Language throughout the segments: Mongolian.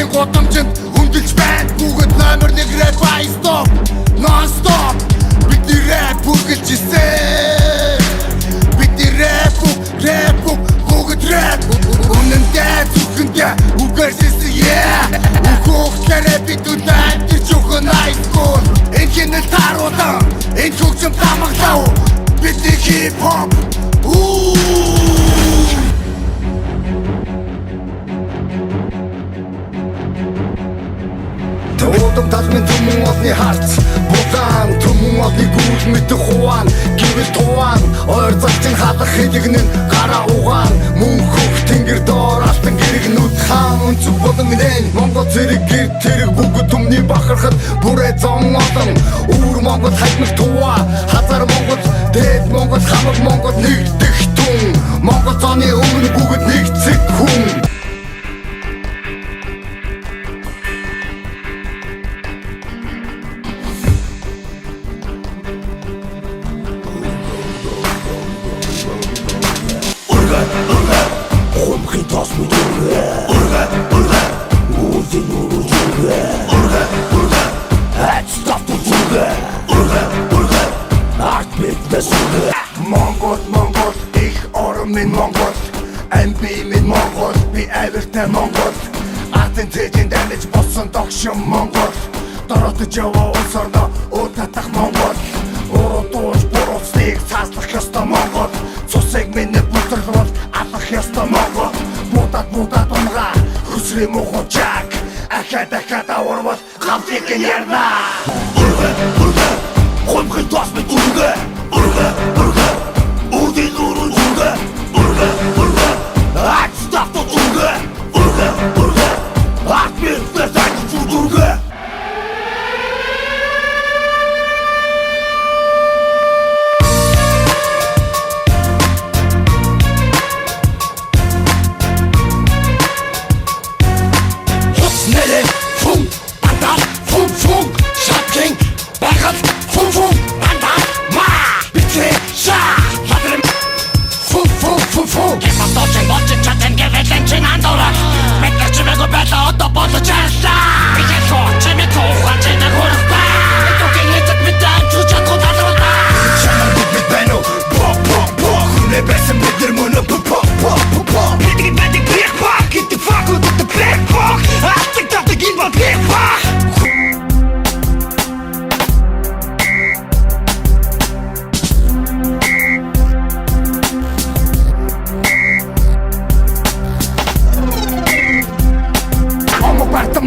Ардын гудамжинд хөндлөж байна. Бүгд номер 1 рэп стop non-stop. Бидний рэп бүргэлжсэн. Бидний рэп бүгд рэп. Үнэндээ зүхэндээ үгэрсэсэн Үхөхлээрээ бид үнэн тэр чухын айскуул. Энэ хинэл таруулан, энэ хөгжим тамаглав. Бидний хип-хоп Төвөдөн талмын түмэн одны харц Булан түмэн одны гүүл мэт хуан Гэвэл туан ойр залчин халах хэлэгнэн гараа угаан Мөн хөх тэнгэр доор алтан гэрэгнүүд хаан Зүг болон нэн Монгол зэрэг гэр тэрэг бүгд түмний бахархад Бүрээ зон олон Үүр Монгол хаймаг туа Хазар Монгол Дэд Монгол хамаг Монгол нэгдэх түн Монгол зоны өмнө бүгд нэгцэг хүн Хомхын тас мэт урга Үүдэн урга Ачтафт урга Арт битнес урга Монгол их орон минь Монгол Амби минь Монгол би авиртай Монгол Атын тэжинд амиж болсон догшин Монгол Доротож яваа улс орноо уутатах Монгол Уруудууж буруутсныг цааслах ёстой Монгол Цусыг минь бүтэрлүүл алах ёстой Монгол Будаад унгаа хүсрээ мухучаак Ахад аварвал гавлыг нь ярна Урга Хомхын тас мэт урга Үүдэн урга Ачтафт урга Арт битнес урга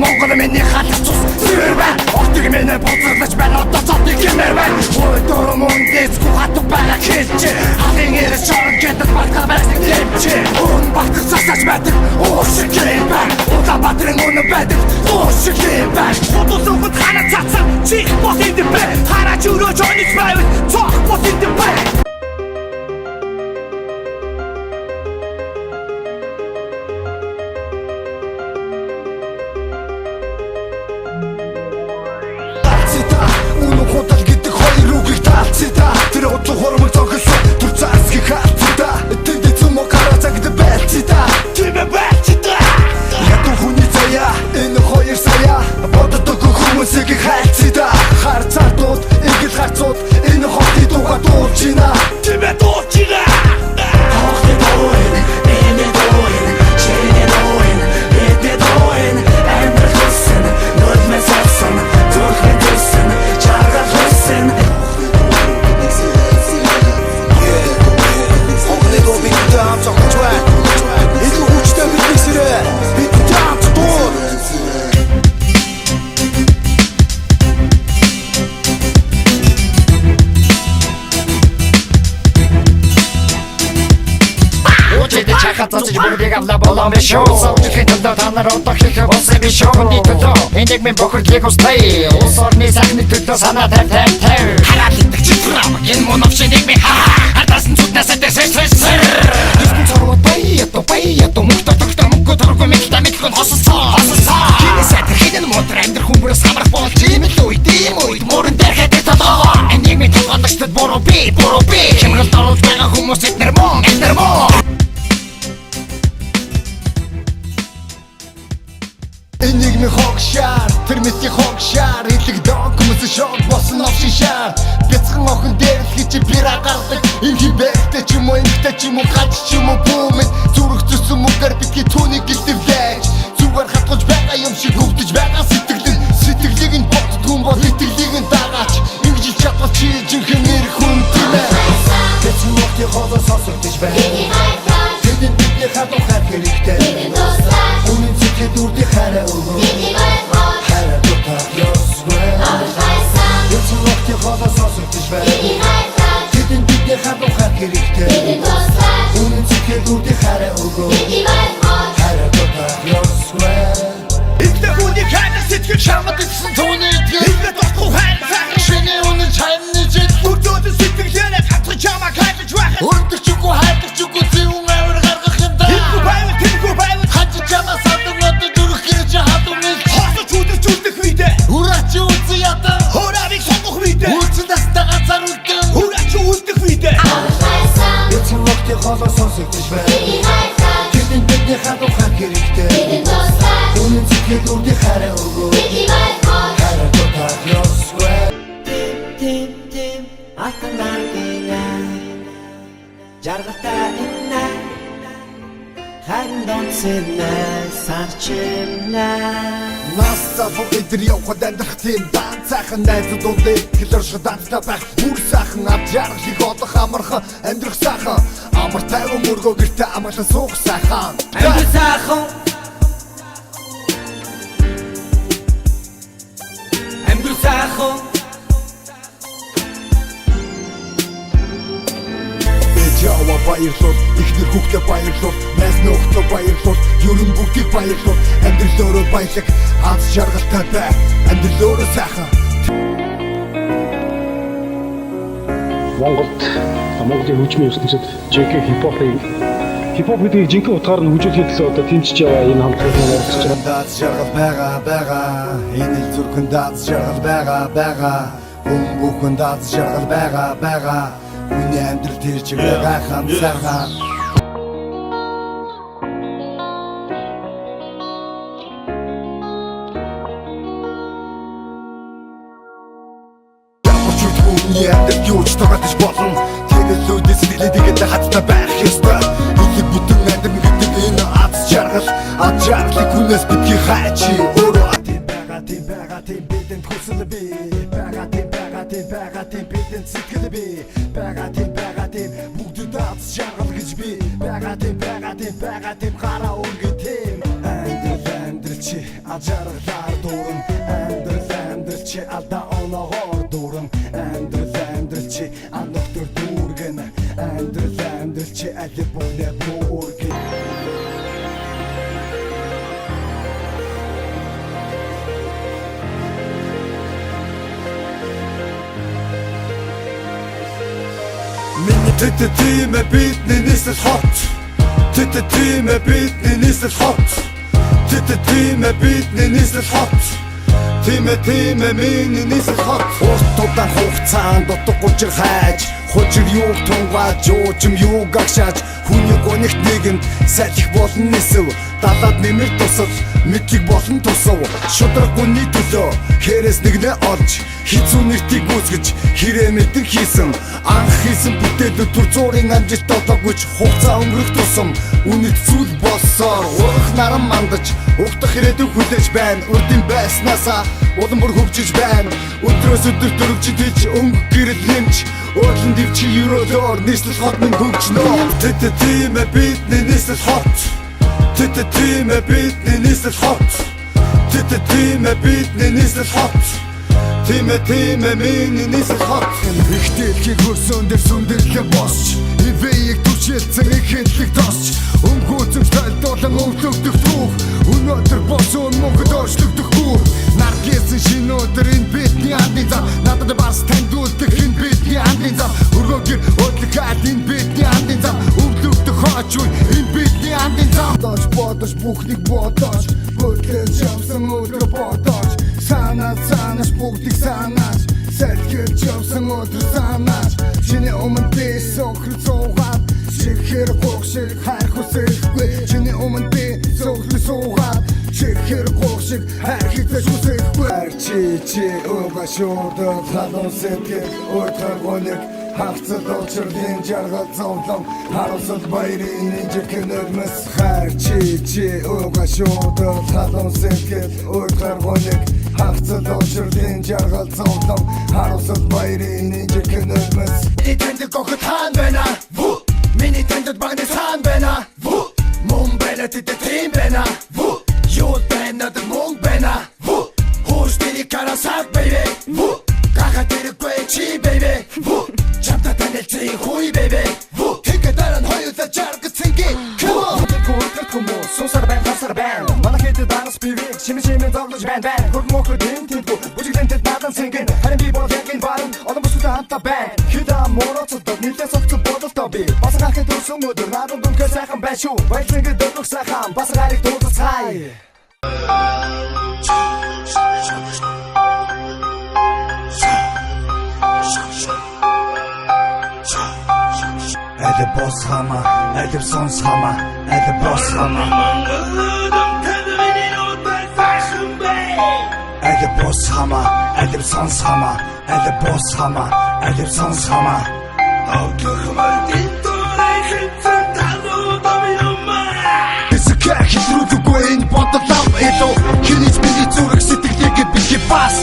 Монгол миний халах цус зэр байна Ортыг минь буцаглаж байна одоо цотыг гэмээр байна Ой дөрөв мөндэсгүй хатуг байгаа хэлчи Халын эрэ шорон гэдэг батга байсыг дэмчи Өн батгах засаж байдаг уушиг юм байна Улаанбаатарын үнэн байдаг уушиг юм байна Худулугад хана цацсан чих бос идэв бэ Хараач өрөөж ониж байвал цох бос идэв бэ Тэр удлаг хормог зогсон Түр цаасхийг хаалцда Тэндээ цөмө гараа загд байлцда Тэмэ байлцда Ятуу хүний заяа Энэ хоёр сая Боддог хүмүүсийг хайлцда Хар цаатууд Игэл харцууд Энэ хотын дууга дуулжина Тэмэ дуулжина Хотын дууин Эми дууин Чиний дууин Эдний дууин Амьдрал хүссэн Нулмэ сарсан Зүрхэн хүссэн Чаргал хүссэн Цацаж бүгдийг авла болоо биш шүү Савжихын төлөө та нар одоо хийх болсон биш шүү Хүний төлөө энийг минь бохирдлыг устай Улс орны сайхны төлөө санаа тавь Хараад идэх читрам Энэ мөн овшиныг минь Ардаас нь зүтнасаа дэсэс Дискэн цоргот баяято Мөхтө тогтор мөнгө торгоо мэлтэ мэлгэн хосолцоо Хинэсээ тэрхинэн модер амьдрах хүмүүрээс хамрах болж ийм л үед мөрөн дэрхэд толгоо Энийг минь толгойлогчдод буруу би Хямралд оруулж байгаа хүмүүс эднэр мөн Энийг Месси хогшаар хэлэгдэн хүмүүс шок босон овшишаар бяцхан охин дээр л хич бира гардаг инхи бэхтэй ч юм уу инхтэй ч юм уу гач ч юм уу бүүмэн зүрх зүсэн мөнгөр битгий түүнийг гэлдэвлээж зүгээр хатгаж байгаа юм шиг хөвдөж байгаа сэтгэлийг нь боддгүн бол итгэлийг нь дагаач ингэж ил чадвал чи жинхэнэ нэр хүн тийм ээ Бяцхан охин хоолой сонсогдож байна Тэдэнд бидний хатуу хат хэрэгтэй Үнэн зэтгэл дүрдий хараа өгөө Хараа дутах ёсвэ Бяцхан охин хоолой сонсогдож байна Тэдэнд бидний хатуу хат хэрэгтэй Үнэн зэтгэл дүрдий хараа өгөө Хараа дутах ёсвэ Ихтэй хүний хайр сэтгэл чамд итсэн түүний итгэл Ихтэй дохгүй хайр захар шинэ үнэн чамны жил Бүрдөөд сэтгэлээрээ хатгаж чамаа хайж байх Өрдөгч үгүй хайдагч үгүй зүүн авир гаргах юм да Тэмгүй байвал Хажиж чамаа садаг надад дүрх гэрэж хадуу мэл Хосож үдэрчүүлдэх үедээ Ураач үгүй ята Хууравыг сонгох үедээ Үлцэн тастаа ганцаар үлдэн Хураач үлдэх үедээ Бяцхан охин хоолой сонсогдож байна Тэдэнд бидний хатуу хат хэрэгтэй Үнэн зэтгэл дүрдий хараа өгөө Хараа дутах ёсвэ Tim атанагина жаргалтай инна харин донцэна сарчимна Насцафу идэр явхад амьдрах тийм дан цайхан найзууд улдээ Хэлэр шудаантай байх бүр сайхан ав жаргалыг олох амархан амьдрах сайхан Амар тайван мөргөө гэртээ амгалан суух сайхан амир сайхан амир сайхан Ява баярлуул, ихнэр хүүхдээ баярлуул, найз нөхдөд баярлуул, ерөн бүгдийг баярлуул, амьдралөөрөө баялаг, аз жаргалтай бай, амьдралөөрөө сайхан. Монголын хөгжмийн ертөнцид JK хипхоп гэдэг жинхэнэ утгаар нь хөгжүүлэхэд л одоо тэмцэж байгаа энэ хамтлагийн оролцож байгаа. Даз жаргал байгаа, энэ л зүрхэн даз жаргал байгаа, хүн бүхэн даз жаргал байгаа. Хүний амьдрал тэр чигээр гайхам сайхан Ямар ч үед хүний амьдрал юу ч тогтож болно Тэгэл үүдээс сэтгэлээгээд хаттай байх ёстой Хэлэг бүтэн амьдрал гэдэг энэ аз жаргалыг хүнээс битгий хайчи өөрөө тийм бидэнд хүсэл би байгаа тийм бидэнд сэтгэл би байгаа тийм бүгд аз жаргал гэж би байгаа тийм гараа өнгө тийм амьдрал чи ажаргалаар дуран амьдрал чи алдаа оноогоор дуран амьдрал чи анотор дүүргэн амьдрал чи аль бүхнээ бүргэн Тэтэтэм бидний нийслэл хот Тэтэтэм бидний нийслэл хот Тэтэтэм бидний нийслэл хот Тэтэтэм миний нийслэл хот Урт удаан хугацаанд утга учир хайж Хужир юуг тунгааж уужим юуг агшааж Хүний гонигт нэгэнд салхих болон нисэв Далаад нэмэр тусал мэдлэг болон тусав Шудраг гүний төлөө хэрээс нэгнээ олж Хизүү нэртийг гүйцгэж хэрэг мэдэн хийсэн Анх хийсэн бүтээлүүд түр зуурын амжилт олоогүй ч хугацаа өнгөрөх тусам Үнэт зүйл болсоор урах наран мандаж Угтах ирээдүйг хүлээж байна Урдын байснаасаа улам бүр хөгжиж байна Өдрөөс өдөр дөрвжиж өнгө гэрэл нэмж Уурлан дэвчи ерөөлөөр нийслэл хот минь хөгжнөө Тэтэтэм бидний нийслэл хот Тэтэтэм бидний нийслэл хот Тэтэтэм бидний нийслэл хот Тэтэтэм миний нийслэл хот Ихтэйлхийг хөрсөн дээр сүндэрлэн босч Ивэйг түшээлцэн ихэнлэг тосч Өнгөөцөмж тайлдуулан өвлөгдөх түүх Өнөөдөр босон мөнгөд оршлогдох бүр Наргисэн шинэ өдөр энэ бидний андын зам Надад бас тандуулдах энэ бидний андын зам Өргөөгөр өдлөхад энэ бидний андын зам Өвлөгдөх хооч үе энэ бидний андын зам Бодож бүхнийг бодож Бүтлэн жамсан өдрө бодож Санаж бүгдийг санаж Сэлгэж явсан өдөр санаж Чиний өмнө би сохрол суугаад Чихэр гогшиг хайр хүсэхгүй Чиний өмнө би сохрол суугаад Чихэр гогшиг хайр хитэж хүсэхгүй чи ууга шуудад халуун сэтгэл уйтар гоныг хавцад очрдын жаргал зовлон харуулсад баярын инжикнэрмэс хайр чи ууга шуудад халуун сэтгэл уйтар гоныг хавцад очрдын жаргал зовлон харуулсад баярын инжикнэрмэс Итэндэг гохот хаан байна миний таньд багны сан байна мөн байна тэт тийм байна юу байна дэг мөн байна Who's the karasat baby? Kaka тэрэггүй чи baby. Чамта танилцсан хүй baby. Тэгэдэрэн хоёулаа жаргацэнги. Come on. Тэтгэмөө сусар байн хасар байн манайд данс бивэг шимшимэн зовлож байн байн хөрмөхөр тэнтэд бүжиглэнтэд надан сэнгэн харин би бол ягын баран олон бүсгүй хамта байн хида мороцод нилээс овцод бодолтой би бас гахад төрсөн өдөр надад дүнхэ сайхан байна шүү баялцэнгэ дөрөх сайхан бас гарыг дуудацгаая Эдэ бос хама, эдэ сонс хама, эдэ бос хама. Эдэ бос хама, эдэ сонс хама, эдэ бос хама, эдэ сонс хама. Эсэхэ хитрүүлгүй энэ бодлоо эло хинийч миний зүрх сэтгэлийг бэлги бас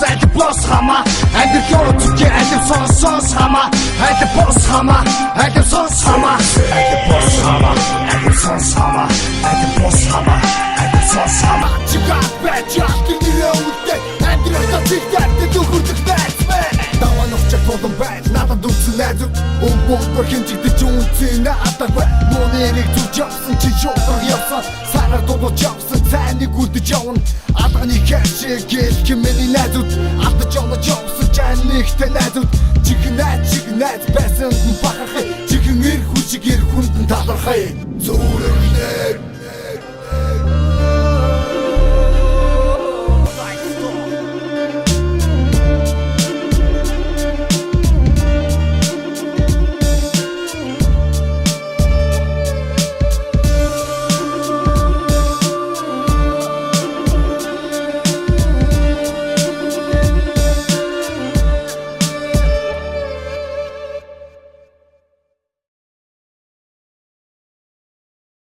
эдэ бос хама, эдэ хөрөцгөө эдэ сонс хама, эдэ бос хама, эдэ сонс хама, эдэ бос хама, эдэ сонс хама, эдэ бос хама, эдэ сонс хама. Чигат бэчак гинэлэвдэ эдрэхта чигтэ дөхөрдөх байцмэ даван очиж болон байц надад үсэлээд өмбөөр хинжигдэж үнцэн надад монерийг зүж явсан чи шоур явсан сараар дуудаж явсан цайныг үлдэж явна алганы хэшиг хэмэний найзууд алдаж явсан жанихтэй найзууд чигнэт байсан бахархай чихэн эр хүчиг эр хүнд талархай зүрхнэр